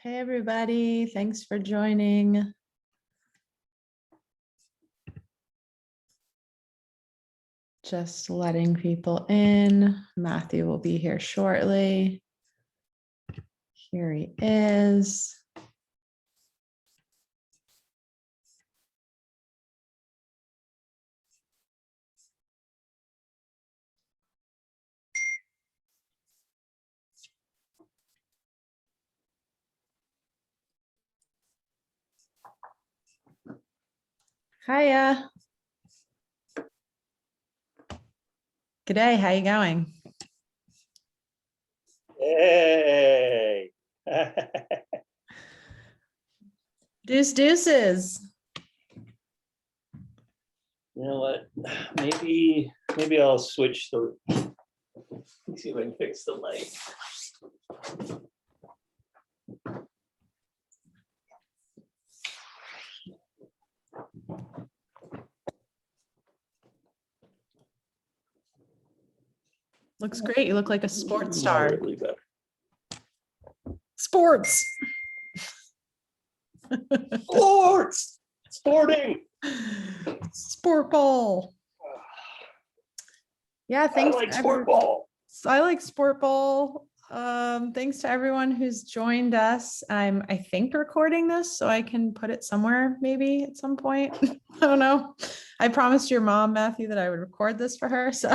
Hey, everybody. Thanks for joining. Just letting people in. Matthew will be here shortly. Here he is. Hiya. G'day, how you going? Hey. Deuces. You know what? Maybe I'll switch the. Let's see if I can fix the light. Looks great. You look like a sports star. Moderately better. Sports. Sporting. Sport ball. Yeah, thanks. I like sport ball. I like sport ball. Thanks to everyone who's joined us. I think recording this so I can put it somewhere maybe at some point. I don't know. I promised your mom, Matthew, that I would record this for her. So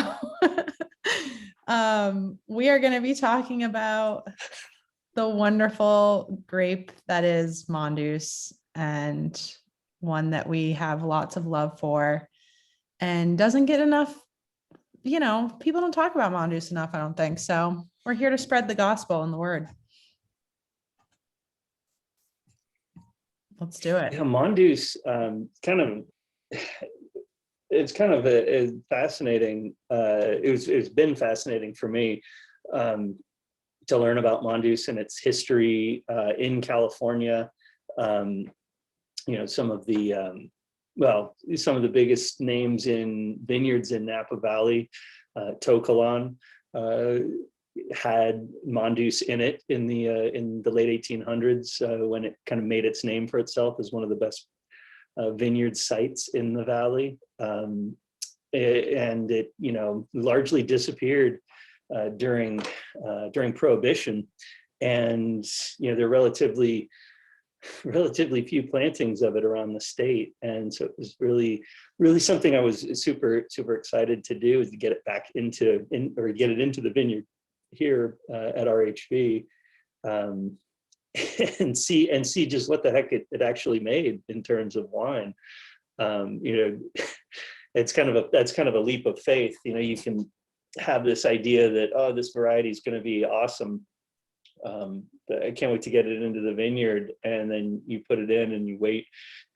we are going to be talking about the wonderful grape that is Mondeuse, and one that we have lots of love for and doesn't get enough. You know, people don't talk about Mondeuse enough, I don't think. So we're here to spread the gospel and the word. Let's do it. Yeah, Mondeuse, it's kind of a fascinating. It's been fascinating for me to learn about Mondeuse and its history in California. You know, some of the biggest names in vineyards in Napa Valley, Tocolon, had Mondeuse in it in the late 1800s when it kind of made its name for itself as one of the best vineyard sites in the valley. And it, you know, largely disappeared during Prohibition, and you know, there are relatively few plantings of it around the state, and so it was really something I was super excited to do, is to get it back into the vineyard here at RHV, and see just what the heck it actually made in terms of wine. You know, that's kind of a leap of faith. You know, you can have this idea that, oh, this variety is going to be awesome. I can't wait to get it into the vineyard, and then you put it in and you wait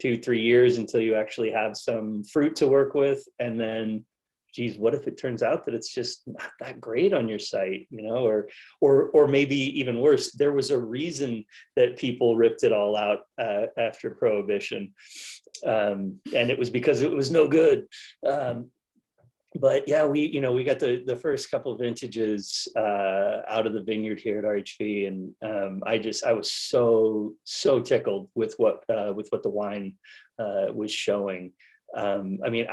2-3 years until you actually have some fruit to work with, and then, geez, what if it turns out that it's just not that great on your site, you know, or maybe even worse, there was a reason that people ripped it all out after Prohibition, and it was because it was no good. But yeah, we got the first couple of vintages out of the vineyard here at RHV, and I was so tickled with what the wine was showing. I mean,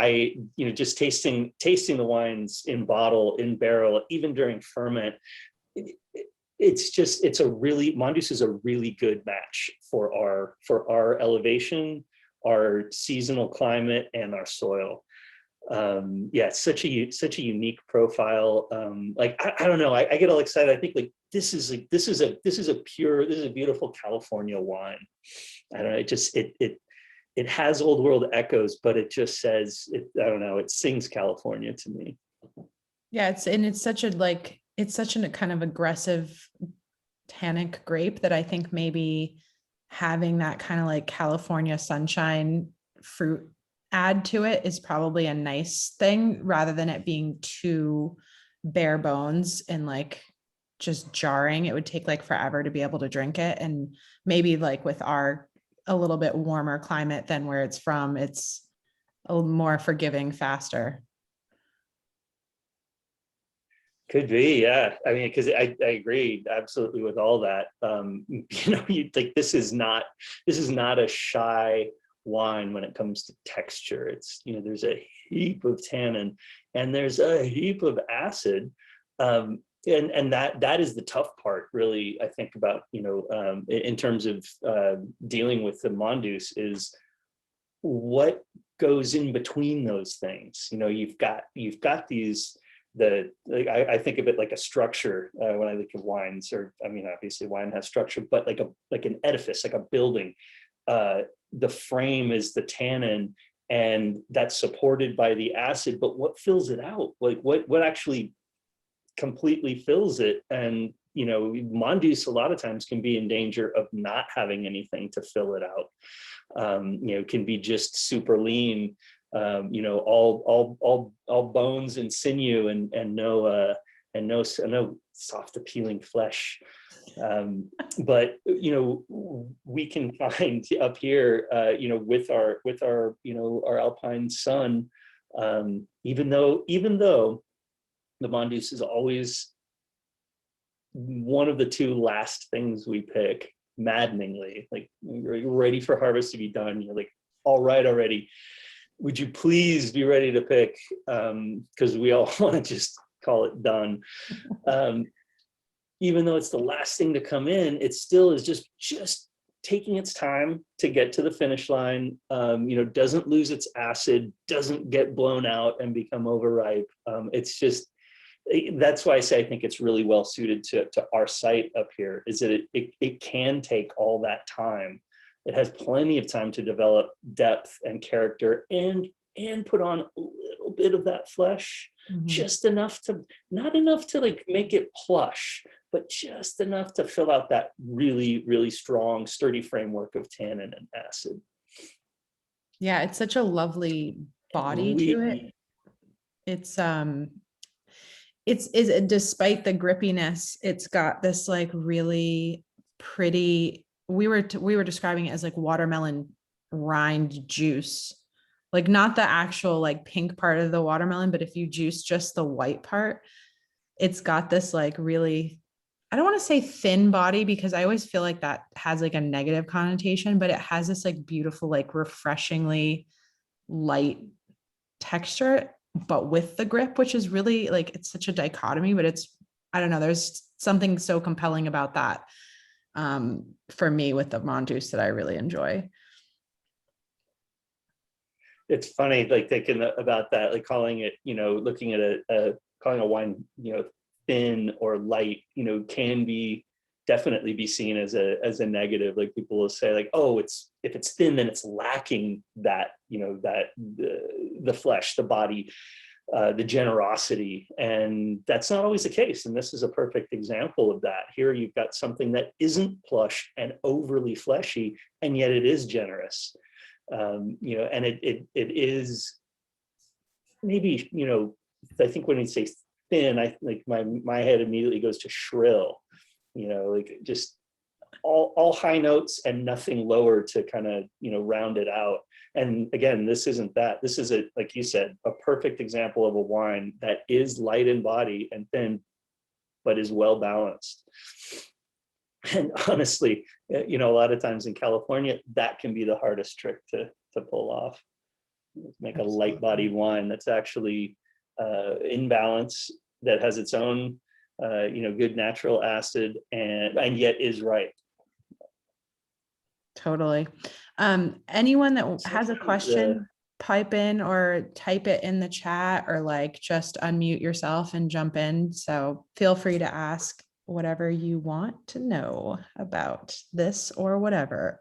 just tasting the wines in bottle, in barrel, even during ferment, Mondeuse is a really good match for our elevation, our seasonal climate, and our soil. Yeah, it's such a unique profile. Like, I don't know, I get all excited. I think, like, this is a beautiful California wine. I don't know, it has old world echoes, but it just says, I don't know, it sings California to me. Yeah, it's such a kind of aggressive tannic grape that I think maybe having that kind of like California sunshine fruit add to it is probably a nice thing, rather than it being too bare bones and like just jarring. It would take like forever to be able to drink it. And maybe like with our a little bit warmer climate than where it's from, it's a little more forgiving faster. Could be, yeah. I mean, because I agree absolutely with all that. You like this is not a shy wine when it comes to texture. It's, there's a heap of tannin and there's a heap of acid. And that is the tough part, really, I think about, in terms of dealing with the Mondeuse, is what goes in between those things. You've got these, I think of it like a structure when I think of wines, or I mean, obviously wine has structure, but like an edifice, like a building. The frame is the tannin, and that's supported by the acid. But what fills it out? Like what actually completely fills it? And Mondeuse a lot of times can be in danger of not having anything to fill it out. Can be just super lean, all bones and sinew, and no soft appealing flesh. But we can find up here, with our our alpine sun, even though the Mondeuse is always one of the two last things we pick, maddeningly. Like, you're ready for harvest to be done, you're like, all right already, would you please be ready to pick, because we all want to just call it done. Even though it's the last thing to come in, it still is just taking its time to get to the finish line. Doesn't lose its acid, doesn't get blown out and become overripe. It's just, that's why I say I think it's really well suited to our site up here, is that it can take all that time. It has plenty of time to develop depth and character, and put on a little bit of that flesh, just enough to, not enough to like make it plush, but just enough to fill out that really, really strong, sturdy framework of tannin and acid. Yeah, it's such a lovely body to it. It's despite the grippiness, it's got this like really pretty, we were describing it as like watermelon rind juice, like not the actual like pink part of the watermelon, but if you juice just the white part, it's got this like really, I don't want to say thin body, because I always feel like that has like a negative connotation, but it has this like beautiful, like refreshingly light texture, but with the grip, which is really like, it's such a dichotomy, but it's, I don't know, there's something so compelling about that for me with the Mondeuse that I really enjoy. It's funny, like thinking about that, like calling it, looking at calling a wine, thin or light, can be definitely be seen as a negative. Like, people will say like, oh, if it's thin, then it's lacking that, that the flesh, the body, the generosity. And that's not always the case. And this is a perfect example of that. Here you've got something that isn't plush and overly fleshy, and yet it is generous. And it is maybe, I think when you say thin, I like my head immediately goes to shrill, like just all high notes and nothing lower to kind of, round it out. And again, this isn't that. This is like you said, a perfect example of a wine that is light in body and thin, but is well balanced. And honestly, a lot of times in California, that can be the hardest trick to pull off. Make a light bodied wine that's actually in balance, that has its own, good natural acid, and yet is right. Totally. Anyone that has a question, pipe in or type it in the chat, or like just unmute yourself and jump in. So feel free to ask whatever you want to know about this or whatever.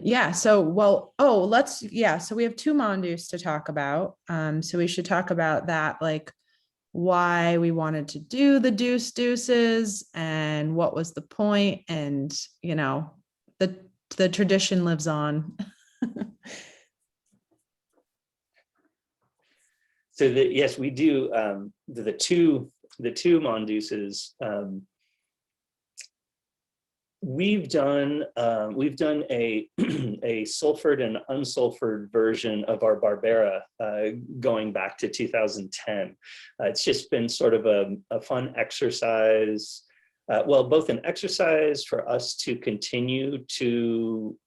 Yeah, so so we have two Mondeuse to talk about. So we should talk about that, like why we wanted to do the deuces and what was the point, and the tradition lives on. So yes, we do the two Mondeuses. we've done a a sulfured and unsulfured version of our Barbera going back to 2010. It's just been sort of a fun exercise. Well, both an exercise for us to continue to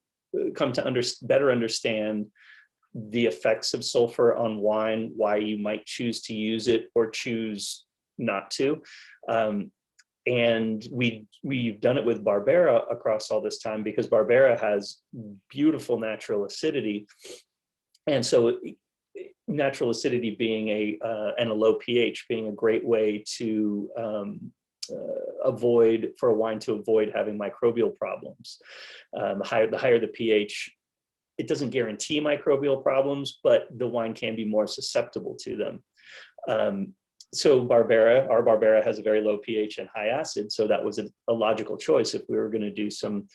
come to better understand the effects of sulfur on wine, why you might choose to use it or choose not to. And we've done it with Barbera across all this time because Barbera has beautiful natural acidity. And so natural acidity being and a low pH being a great way to for a wine to avoid having microbial problems. The higher the pH, it doesn't guarantee microbial problems, but the wine can be more susceptible to them. So our Barbera has a very low pH and high acid. So that was a logical choice if we were going to do some,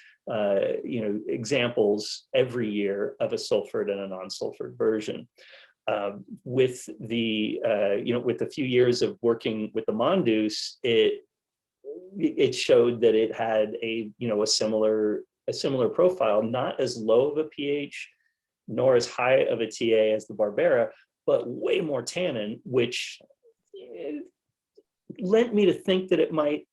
examples every year of a sulfured and a non-sulfured version. With a few years of working with the Mondeuse, it showed that it had a similar profile, not as low of a pH, nor as high of a TA as the Barbera, but way more tannin, which led me to think that it might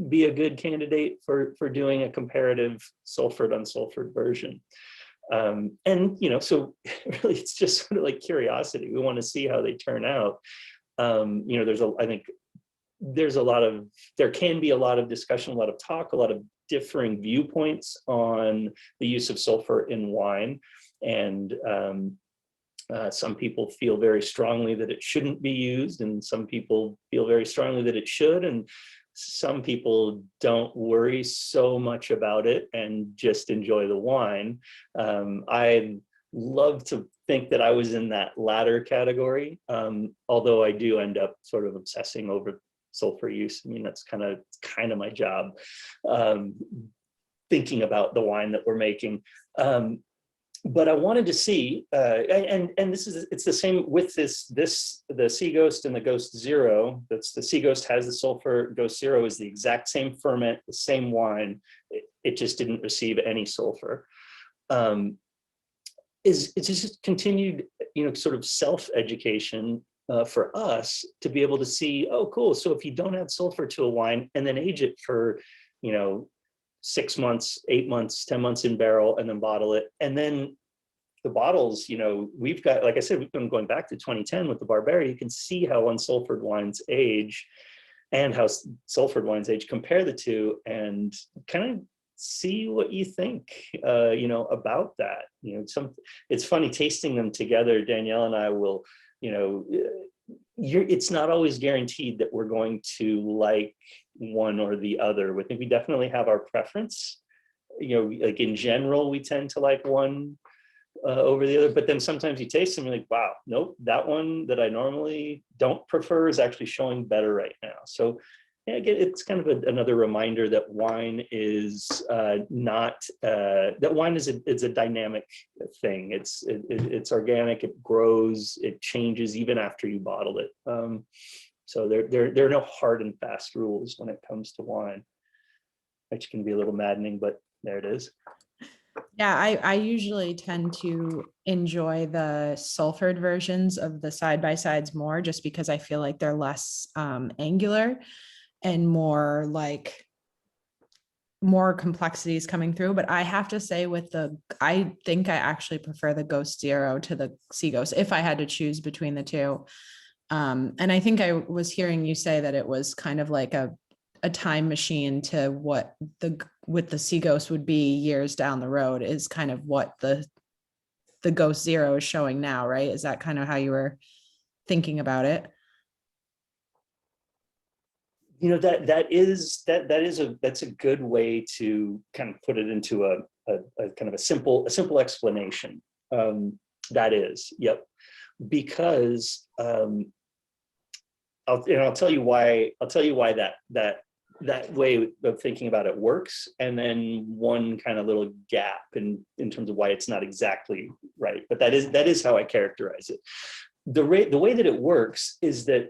be a good candidate for doing a comparative sulfured unsulfured version. So really it's just sort of like curiosity. We want to see how they turn out. There can be a lot of discussion, a lot of talk, a lot of differing viewpoints on the use of sulfur in wine. And some people feel very strongly that it shouldn't be used, and some people feel very strongly that it should, and some people don't worry so much about it and just enjoy the wine. I love to think that I was in that latter category, although I do end up sort of obsessing over sulfur use. I mean, that's kind of my job, thinking about the wine that we're making. But I wanted to see, and it's the same with the Sea Ghost and the Ghost Zero. That's the Sea Ghost has the sulfur. Ghost Zero is the exact same ferment, the same wine. It just didn't receive any sulfur. It's just continued, sort of self-education for us to be able to see, oh, cool. So if you don't add sulfur to a wine and then age it for, 6 months, 8 months, 10 months in barrel, and then bottle it. And then the bottles, we've got, like I said, we've been going back to 2010 with the Barbera. You can see how unsulfured wines age and how sulfured wines age. Compare the two and kind of see what you think, about that. It's funny tasting them together. Danielle and I will, it's not always guaranteed that we're going to like one or the other. I think we definitely have our preference. Like in general, we tend to like one over the other, but then sometimes you taste them and you're like, wow, nope, that one that I normally don't prefer is actually showing better right now. So yeah, again, it's kind of another reminder that wine is that wine is a dynamic thing. It's organic, it grows, it changes even after you bottle it. So there are no hard and fast rules when it comes to wine, which can be a little maddening, but there it is. Yeah, I usually tend to enjoy the sulfured versions of the side-by-sides more, just because I feel like they're less angular and more complexities coming through. But I have to say I think I actually prefer the Ghost Zero to the Sea Ghost if I had to choose between the two. And I think I was hearing you say that it was kind of like a time machine to what with the Sea Ghost would be years down the road, is kind of what the Ghost Zero is showing now, right? Is that kind of how you were thinking about it? That's a good way to kind of put it into a kind of a simple explanation. Yep. Because I'll tell you why that way of thinking about it works, and then one kind of little gap in terms of why it's not exactly right. But that is how I characterize it. The way that it works is that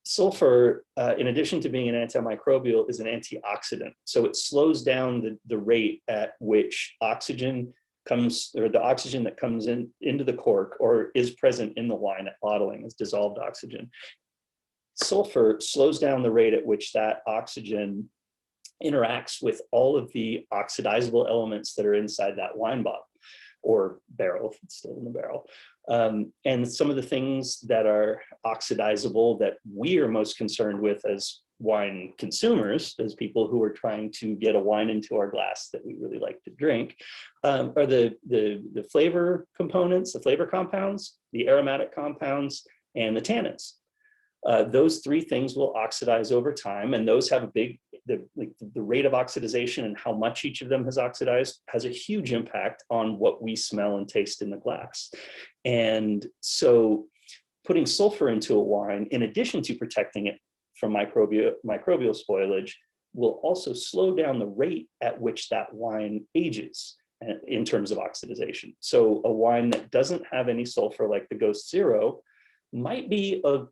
sulfur, in addition to being an antimicrobial, is an antioxidant. So it slows down the rate at which oxygen comes, or the oxygen that comes into the cork or is present in the wine at bottling is dissolved oxygen. Sulfur slows down the rate at which that oxygen interacts with all of the oxidizable elements that are inside that wine bottle or barrel, if it's still in the barrel. And some of the things that are oxidizable that we are most concerned with as wine consumers, as people who are trying to get a wine into our glass that we really like to drink, are the flavor components, the flavor compounds, the aromatic compounds, and the tannins. Those three things will oxidize over time, and those have a big, the rate of oxidization and how much each of them has oxidized has a huge impact on what we smell and taste in the glass. And so putting sulfur into a wine, in addition to protecting it from microbial spoilage, will also slow down the rate at which that wine ages in terms of oxidization. So a wine that doesn't have any sulfur, like the Ghost Zero, might be a,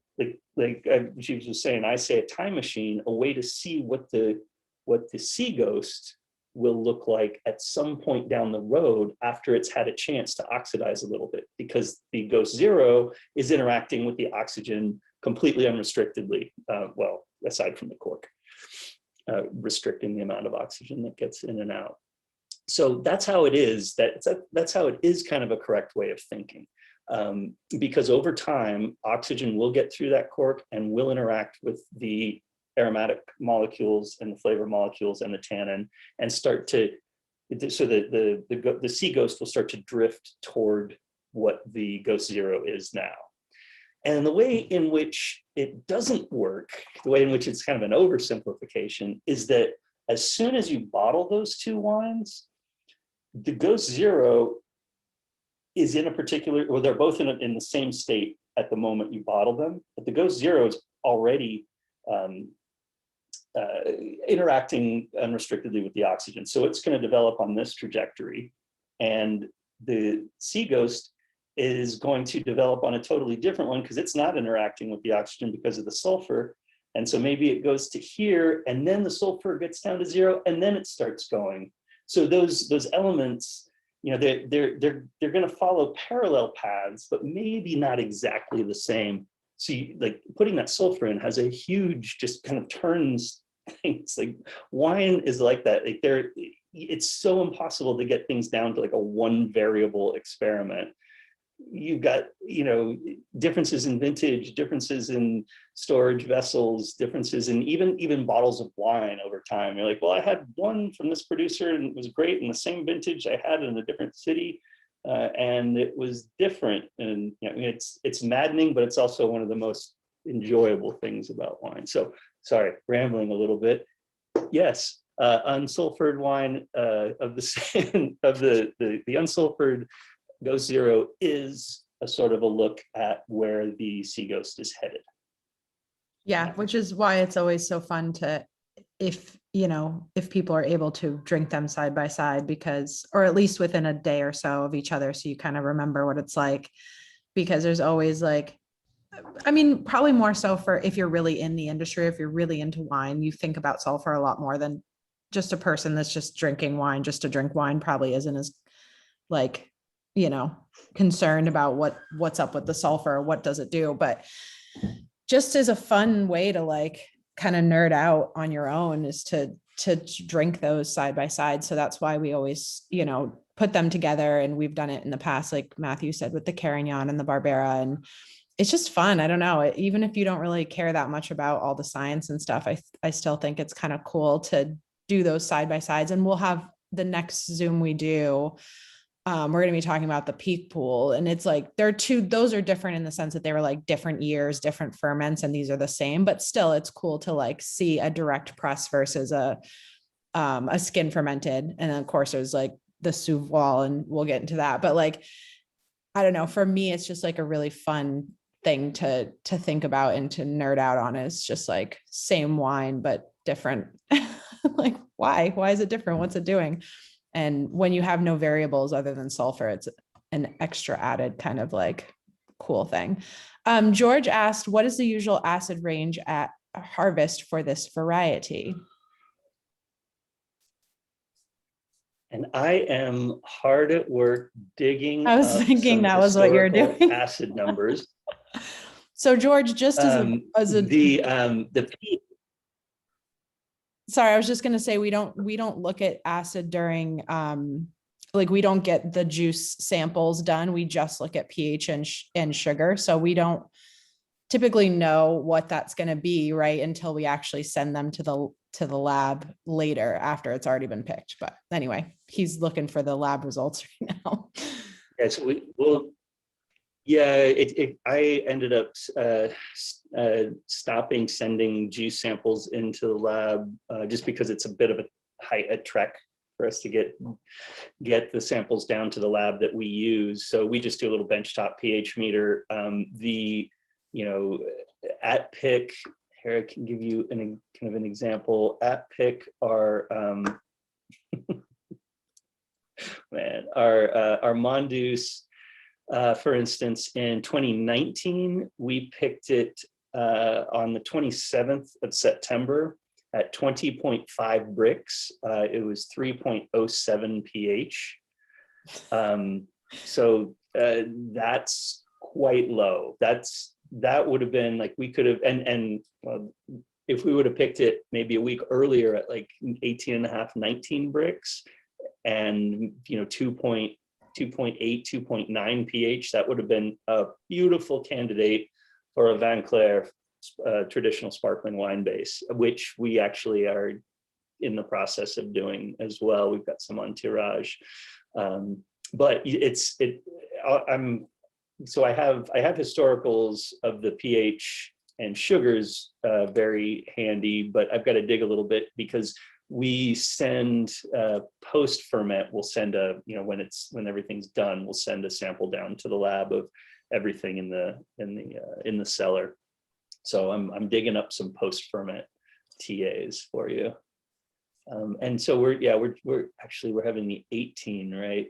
like she was just saying, I say a time machine, a way to see what the sea ghost will look like at some point down the road after it's had a chance to oxidize a little bit, because the Ghost Zero is interacting with the oxygen completely unrestrictedly, well, aside from the cork, restricting the amount of oxygen that gets in and out. So that's how it is, that's how it is kind of a correct way of thinking. Because over time, oxygen will get through that cork and will interact with the aromatic molecules and the flavor molecules and the tannin, and start to, so the sea ghost will start to drift toward what the Ghost Zero is now. And the way in which it doesn't work, the way in which it's kind of an oversimplification, is that as soon as you bottle those two wines, the Ghost Zero is in a particular, or they're both in the same state at the moment you bottle them, but the Ghost Zero is already interacting unrestrictedly with the oxygen. So it's going to develop on this trajectory, and the Sea Ghost is going to develop on a totally different one because it's not interacting with the oxygen because of the sulfur. And so maybe it goes to here, and then the sulfur gets down to zero, and then it starts going. So those elements, you know, they're going to follow parallel paths, but maybe not exactly the same. So like putting that sulfur in has a huge, just kind of turns things. Like wine is like that. Like it's so impossible to get things down to like a one variable experiment. You've got, you know, differences in vintage, differences in storage vessels, differences in even bottles of wine over time. You're like, well, I had one from this producer and it was great, in the same vintage I had in a different city, and it was different. And you know, it's maddening, but it's also one of the most enjoyable things about wine. So sorry, rambling a little bit. Yes, unsulfured wine of the unsulfured Ghost Zero is a sort of a look at where the Sea Ghost is headed. Yeah, which is why it's always so fun to, if people are able to drink them side by side, because, or at least within a day or so of each other, so you kind of remember what it's like, because there's always like, I mean, probably more so for if you're really in the industry, if you're really into wine, you think about sulfur a lot more than just a person that's just drinking wine just to drink wine probably isn't as like, concerned about what's up with the sulfur, what does it do, but just as a fun way to like kind of nerd out on your own is to drink those side by side. So that's why we always, put them together, and we've done it in the past, like Matthew said, with the Carignan and the Barbera, and it's just fun. I don't know, even if you don't really care that much about all the science and stuff, I still think it's kind of cool to do those side by sides. And we'll have the next Zoom we do, we're going to be talking about the peak pool, and it's like those are different in the sense that they were like different years, different ferments, and these are the same, but still it's cool to like see a direct press versus a skin fermented. And then of course there's like the Souval, and we'll get into that, but like, I don't know, for me, it's just like a really fun thing to think about and to nerd out on. Is just like same wine, but different. Like, why is it different? What's it doing? And when you have no variables other than sulfur, it's an extra added kind of like cool thing. George asked, what is the usual acid range at harvest for this variety? And I am hard at work digging I was up thinking some that was what you're historical doing. acid numbers. So George, just as a sorry, I was just going to say we don't look at acid during like we don't get the juice samples done. We just look at pH and sugar. So we don't typically know what that's going to be right until we actually send them to the lab later after it's already been picked. But anyway, he's looking for the lab results right now. Yeah, so I ended up stopping sending juice samples into the lab just because it's a bit of a trek for us to get the samples down to the lab that we use. So we just do a little benchtop pH meter. At pick, here I can give you kind of an example. At pick are our Mondeuse. For instance, in 2019, we picked it on the 27th of September at 20.5 bricks. It was 3.07 pH. So that's quite low. That would have been like, we could have, and if we would have picked it maybe a week earlier at like 18 and a half, 19 bricks and, 2.8, 2.9 pH, that would have been a beautiful candidate for a Van Clair traditional sparkling wine base, which we actually are in the process of doing as well. We've got some on tirage, but so I have historicals of the pH and sugars very handy, but I've got to dig a little bit because we send post ferment. We'll send when everything's done, we'll send a sample down to the lab of everything in the cellar. So I'm digging up some post ferment TAs for you. And so we're having the 18, right?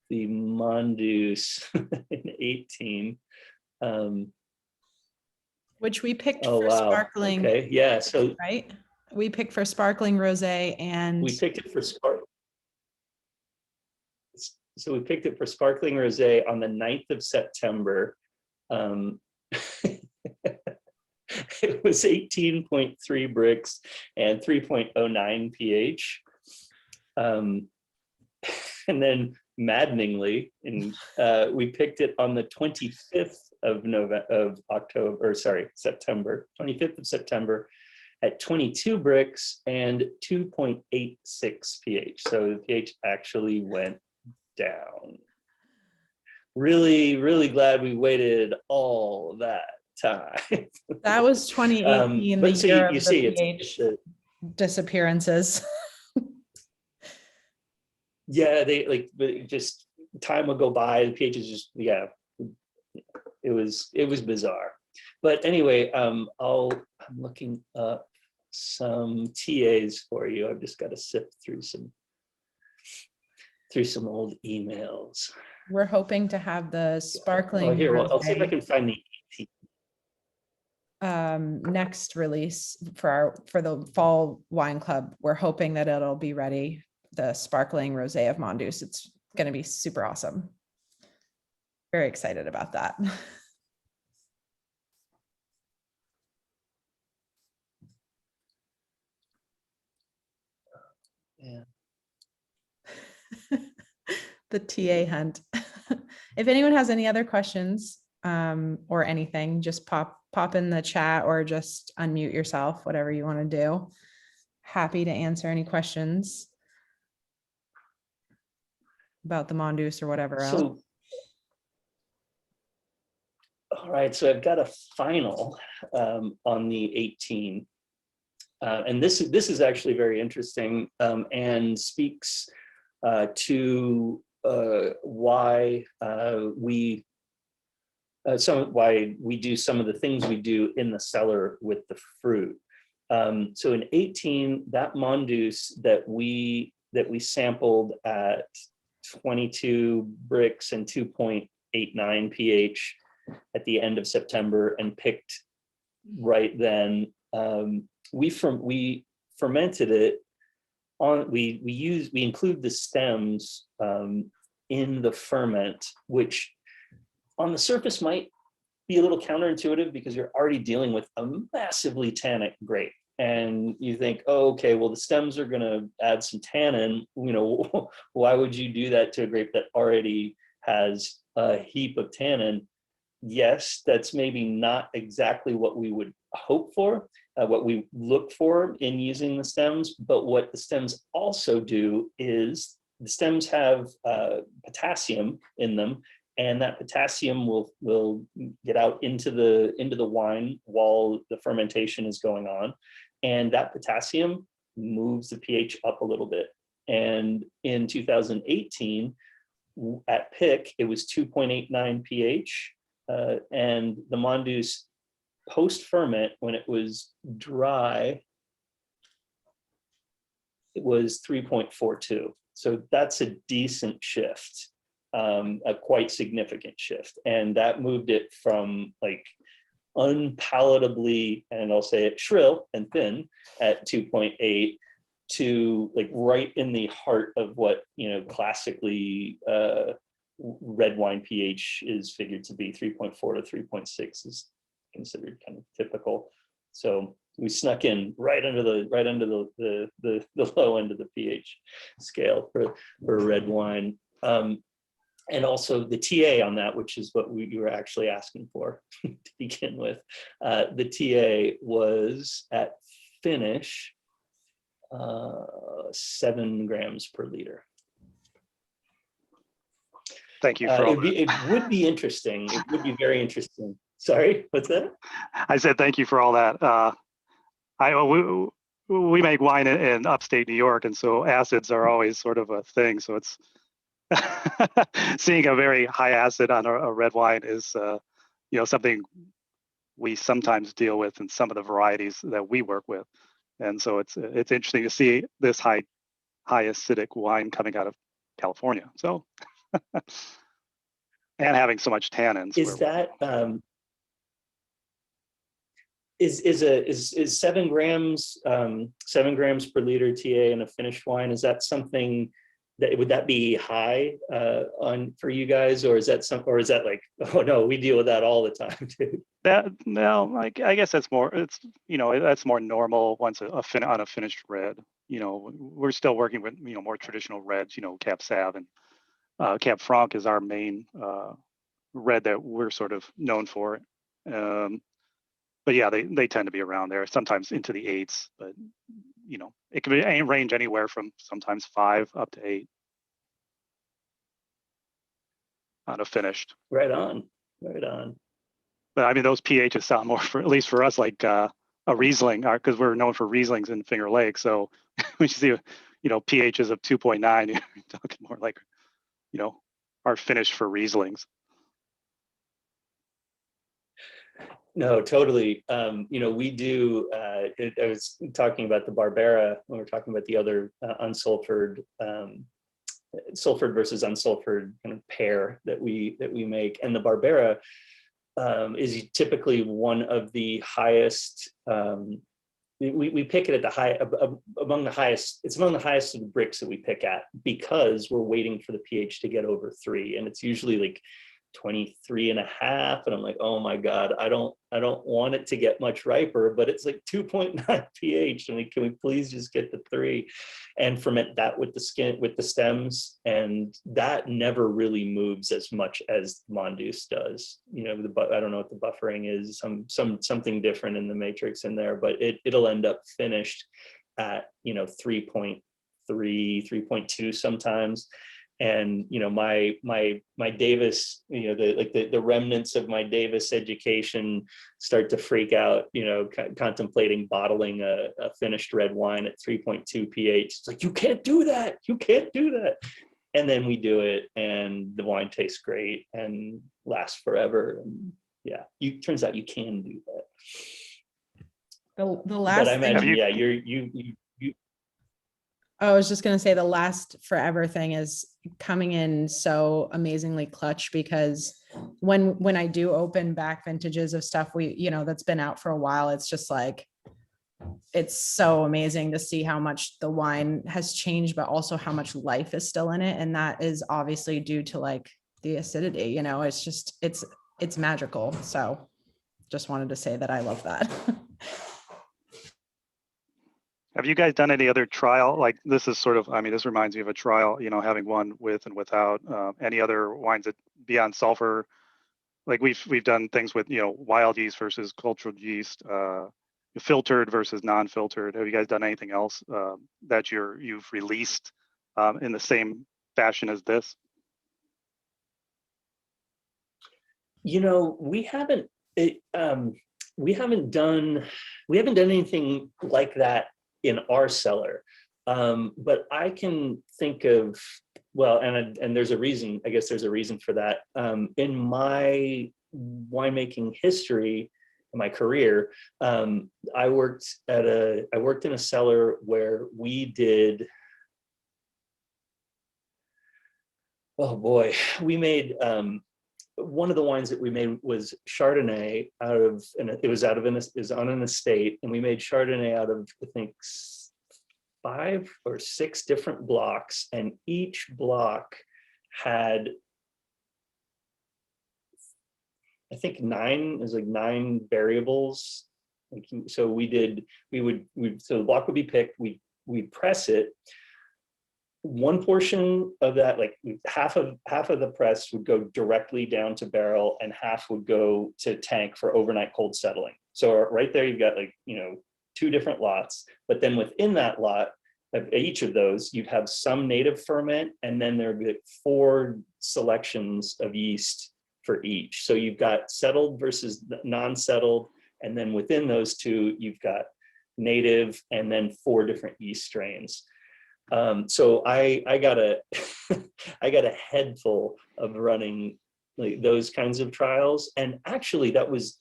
The Mondeuse in 18. Which we picked for sparkling. Okay, yeah. So right, we picked for sparkling rosé, and we picked it for sparkling. So we picked it for sparkling rosé on the 9th of September. It was 18.3 bricks and 3.09 pH. And then maddeningly, we picked it on the 25th of September, 25th of September at 22 bricks and 2.86 pH. So the pH actually went down. Really, really glad we waited all that time. That was 2018, but the so year you of see, the pH disappearances. Yeah, but just time will go by. The pH is just, it was bizarre. But anyway, I'm looking up some TAs for you. I've just got to sift through some old emails. We're hoping to have the sparkling here, I'll see if I can find the next release for the fall wine club. We're hoping that it'll be ready, the sparkling rosé of Mondeuse. It's going to be super awesome. Very excited about that. Yeah. The TA hunt. If anyone has any other questions or anything, just pop in the chat or just unmute yourself, whatever you want to do. Happy to answer any questions about the Mondeuse or whatever else. All right, so I've got a final on the 18. And this is actually very interesting and speaks to why we do some of the things we do in the cellar with the fruit. So in 18, that Mondeuse that we sampled at 22 bricks and 2.89 pH at the end of September and picked right then. We fermented it on, we include the stems in the ferment, which on the surface might be a little counterintuitive because you're already dealing with a massively tannic grape. And you think, oh, okay, well, the stems are going to add some tannin. You know, why would you do that to a grape that already has a heap of tannin? Yes, that's maybe not exactly what we would hope for, what we look for in using the stems. But what the stems also do is the stems have potassium in them, and that potassium will get out into the wine while the fermentation is going on, and that potassium moves the pH up a little bit. And in 2018, at pick, it was 2.89 pH, and the Mondeuse post ferment, when it was dry, it was 3.42. So that's a decent shift, a quite significant shift. And that moved it from like unpalatably, and I'll say it, shrill and thin at 2.8 to like right in the heart of what, you know, classically red wine pH is figured to be. 3.4 to 3.6 is considered kind of typical. So we snuck in right under the low end of the pH scale for red wine. And also the TA on that, which is what you were actually asking for to begin with. The TA was at finish 7 grams per liter. Thank you for all it would be interesting. It would be very interesting. Sorry, what's that? I said thank you for all that. We make wine in upstate New York, and so acids are always sort of a thing. So it's seeing a very high acid on a red wine is, you know, something we sometimes deal with in some of the varieties that we work with. And so it's interesting to see this high acidic wine coming out of California. So and having so much tannins. Is that is 7 grams 7 grams per liter TA in a finished wine? Is that something that would that be high on for you guys, or is that like, oh no, we deal with that all the time too? That no, I guess that's more. It's, you know, that's more normal once on a finished red. You know, we're still working with, you know, more traditional reds. You know, Cab Sav and Cab Franc is our main red that we're sort of known for. But yeah, they tend to be around there, sometimes into the 8s. But you know, it can range anywhere from sometimes 5 up to 8 on a finished. Right on, right on. But I mean, those pHs sound more, for at least for us, like a Riesling, because we're known for Rieslings in Finger Lake. So when you see, you know, pHs of 2.9, you're talking more like, you know, our finish for Rieslings. No, totally. You know, we do. I was talking about the Barbera when we're talking about the other unsulfured, sulfured versus unsulfured kind of pair that we make, and the Barbera is typically one of the highest. We pick it at the high among the highest. It's among the highest of the bricks that we pick at because we're waiting for the pH to get over 3, and it's usually like 23.5, and I'm like, oh my god, I don't want it to get much riper, but it's like 2.9 pH. I mean, can we please just get the 3 and ferment that with the stems? And that never really moves as much as Mondeuse does. You know, I don't know what the buffering is, something different in the matrix in there, but it'll end up finished at, you know, 3.3, 3.2 sometimes. And you know, my Davis, you know, the remnants of my Davis education start to freak out, you know, contemplating bottling a finished red wine at 3.2 pH. It's like, you can't do that, and then we do it, and the wine tastes great and lasts forever. And yeah, turns out you can do that. The last but I imagine, thing, yeah, you I was just gonna say the last forever thing is coming in so amazingly clutch, because when I do open back vintages of stuff that's been out for a while, it's just like, it's so amazing to see how much the wine has changed, but also how much life is still in it. And that is obviously due to like the acidity, it's just, it's magical. So just wanted to say that I love that. Have you guys done any other trial? Like this is sort of, I mean, this reminds me of a trial, having one with and without any other wines that beyond sulfur. Like we've done things with, wild yeast versus cultured yeast, filtered versus non-filtered. Have you guys done anything else that you've released in the same fashion as this? We haven't done anything like that in our cellar, but I can think of, well, and there's a reason. I guess there's a reason for that. In my winemaking history, in my career, I worked in a cellar where we did. Oh boy, we made. One of the wines that we made was Chardonnay it was on an estate, and we made Chardonnay out of, I think, 5 or 6 different blocks, and each block had, I think, 9 variables. So so the block would be picked, we'd press it. One portion of that, like half of the press would go directly down to barrel, and half would go to tank for overnight cold settling. So right there, you've got 2 different lots, but then within that lot, of each of those, you'd have some native ferment, and then there'd be 4 selections of yeast for each. So you've got settled versus non-settled, and then within those 2, you've got native, and then 4 different yeast strains. So I got a I got a head full of running those kinds of trials, and actually that was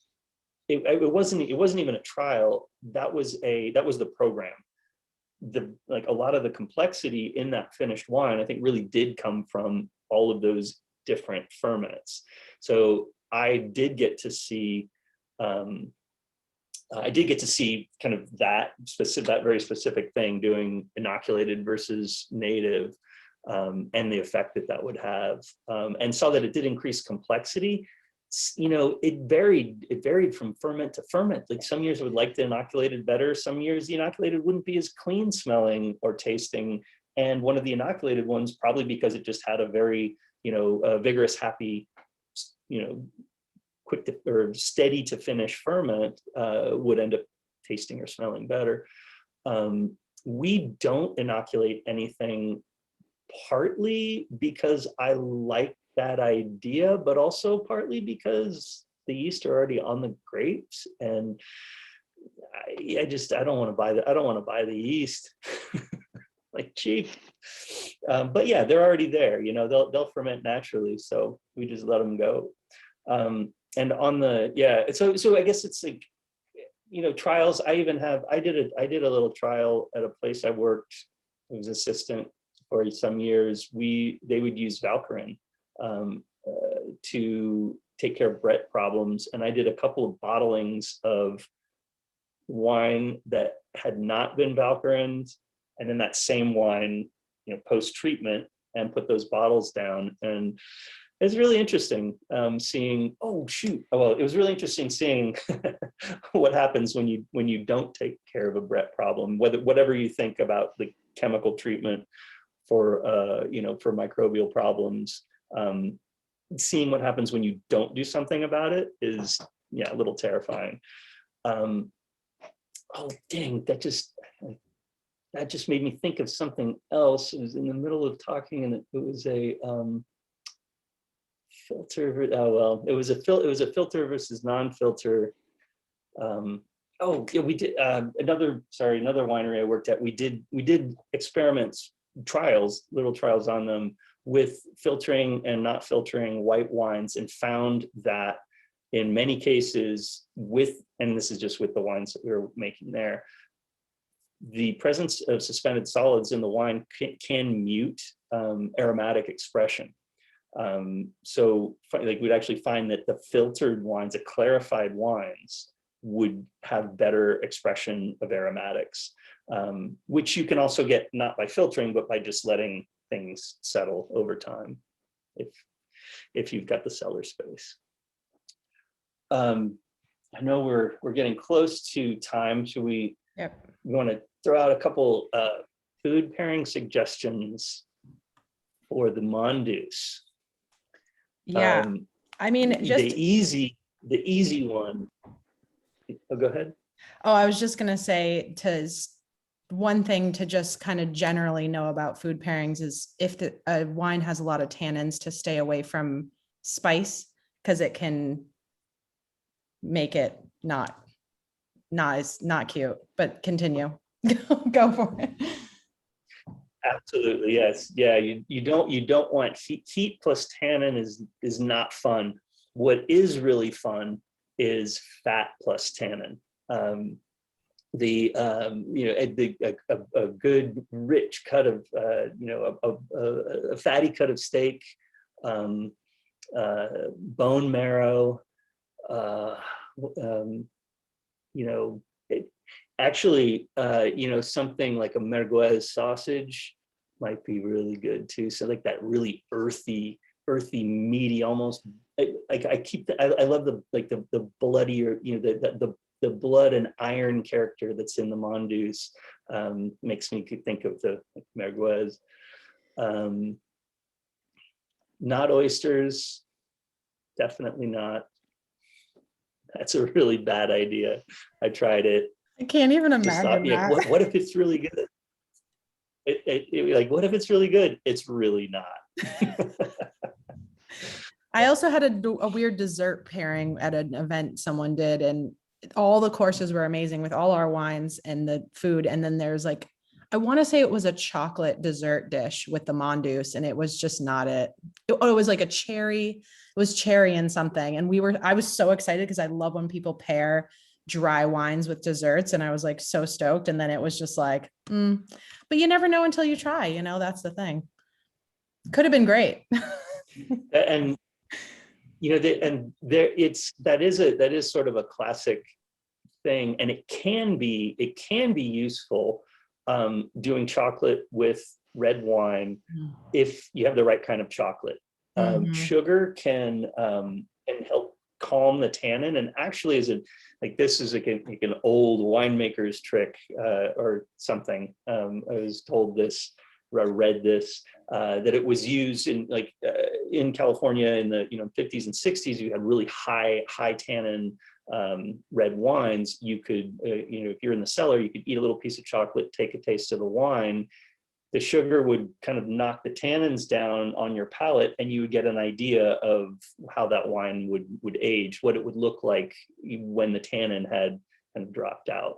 it wasn't even a trial. That was the program. A lot of the complexity in that finished wine, I think, really did come from all of those different ferments. So I did get to see kind of that very specific thing, doing inoculated versus native, and the effect that would have, and saw that it did increase complexity. It varied from ferment to ferment. Like some years I would like the inoculated better. Some years the inoculated wouldn't be as clean smelling or tasting. And one of the inoculated ones, probably because it just had a very, vigorous, happy, quick or steady to finish ferment, would end up tasting or smelling better. We don't inoculate anything, partly because I like that idea, but also partly because the yeast are already on the grapes, and I don't want to buy the yeast like cheap. But yeah, they're already there. They'll ferment naturally, so we just let them go. And on so I guess it's like, trials. I did a little trial at a place I worked. I was assistant for some years. They would use Valkyrin to take care of Brett problems, and I did a couple of bottlings of wine that had not been Valkyrined, and then that same wine, post treatment, and put those bottles down. And it's really interesting seeing. It was really interesting seeing what happens when you don't take care of a Brett problem. Whatever you think about the chemical treatment for for microbial problems, seeing what happens when you don't do something about it is a little terrifying. Oh dang! That just made me think of something else. It was in the middle of talking, and it was a filter. It was a filter versus non-filter. We did another winery I worked at. We did experiments, little trials on them with filtering and not filtering white wines, and found that in many cases and this is just with the wines that we were making there, the presence of suspended solids in the wine can mute aromatic expression. So like we'd actually find that the filtered wines, the clarified wines, would have better expression of aromatics, which you can also get not by filtering, but by just letting things settle over time, if you've got the cellar space. I know we're getting close to time. Should we? Yep. You want to throw out a couple food pairing suggestions for the Mondeuse? Yeah. I mean, just the easy one. Oh, go ahead. Oh, I was just going to say one thing to just kind of generally know about food pairings is if a wine has a lot of tannins, to stay away from spice, because it can make it not cute. But continue. Go for it. Absolutely, yes. Yeah, you don't want heat plus tannin is not fun. What is really fun is fat plus tannin. A good rich cut of a fatty cut of steak, bone marrow, something like a merguez sausage might be really good too. So like that really earthy, meaty, almost like I love the bloodier, the blood and iron character that's in the Mondeuse. Makes me think of the merguez. Not oysters, definitely not. That's a really bad idea. I tried it. I can't even imagine that. What if it's really good? What if it's really good? It's really not. I also had a weird dessert pairing at an event someone did, and all the courses were amazing with all our wines and the food. And then there's like, I want to say it was a chocolate dessert dish with the Mondeuse, and it was just not it. It was like it was cherry and something. And I was so excited because I love when people pair dry wines with desserts. And I was like so stoked. And then it was just like, but you never know until you try, that's the thing. Could have been great. And that is sort of a classic thing, and it can be useful doing chocolate with red wine if you have the right kind of chocolate. Sugar can help calm the tannin, and actually this is like an old winemaker's trick or something. I was told this, or I read this, that it was used in California in the 50s and 60s. You had really high tannin red wines. You could if you're in the cellar, you could eat a little piece of chocolate, take a taste of the wine. The sugar would kind of knock the tannins down on your palate, and you would get an idea of how that wine would age, what it would look like when the tannin had kind of dropped out.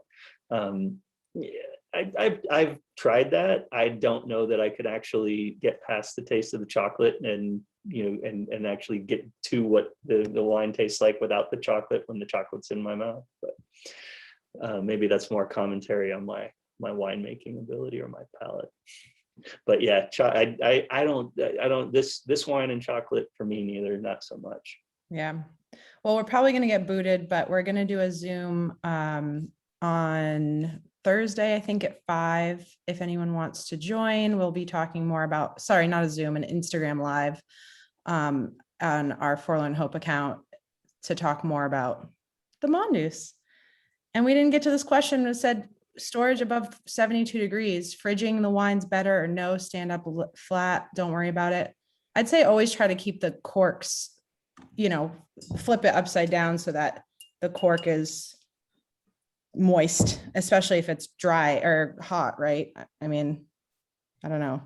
I've tried that. I don't know that I could actually get past the taste of the chocolate and actually get to what the wine tastes like without the chocolate when the chocolate's in my mouth. But maybe that's more commentary on my winemaking ability or my palate. But yeah, I don't this wine and chocolate for me neither, not so much. Yeah. Well, we're probably going to get booted, but we're going to do a Zoom on Thursday, I think at 5. If anyone wants to join, we'll be talking more about, sorry, not a Zoom, an Instagram live on our Forlorn Hope account to talk more about the Mondeuse. And we didn't get to this question. It said storage above 72 degrees, fridging the wines better or no, stand up flat, don't worry about it. I'd say always try to keep the corks, flip it upside down so that the cork is moist, especially if it's dry or hot, right? I mean, I don't know.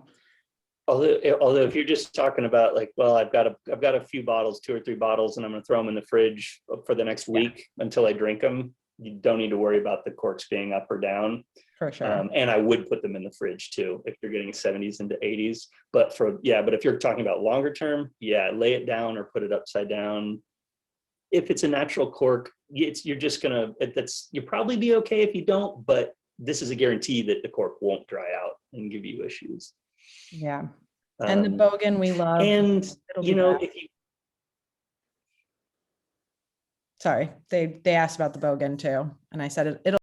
Although if you're just talking about I've got a few bottles, 2 or 3 bottles, and I'm going to throw them in the fridge for the next week until I drink them, you don't need to worry about the corks being up or down. For sure. And I would put them in the fridge too if you're getting 70s into 80s. But if you're talking about longer term, lay it down or put it upside down. If it's a natural cork, you'll probably be okay if you don't, but this is a guarantee that the cork won't dry out and give you issues. Yeah. And the Um, bogan we love. and It'll you be know, back. if you Sorry, they asked about the bogan too, and I said it'll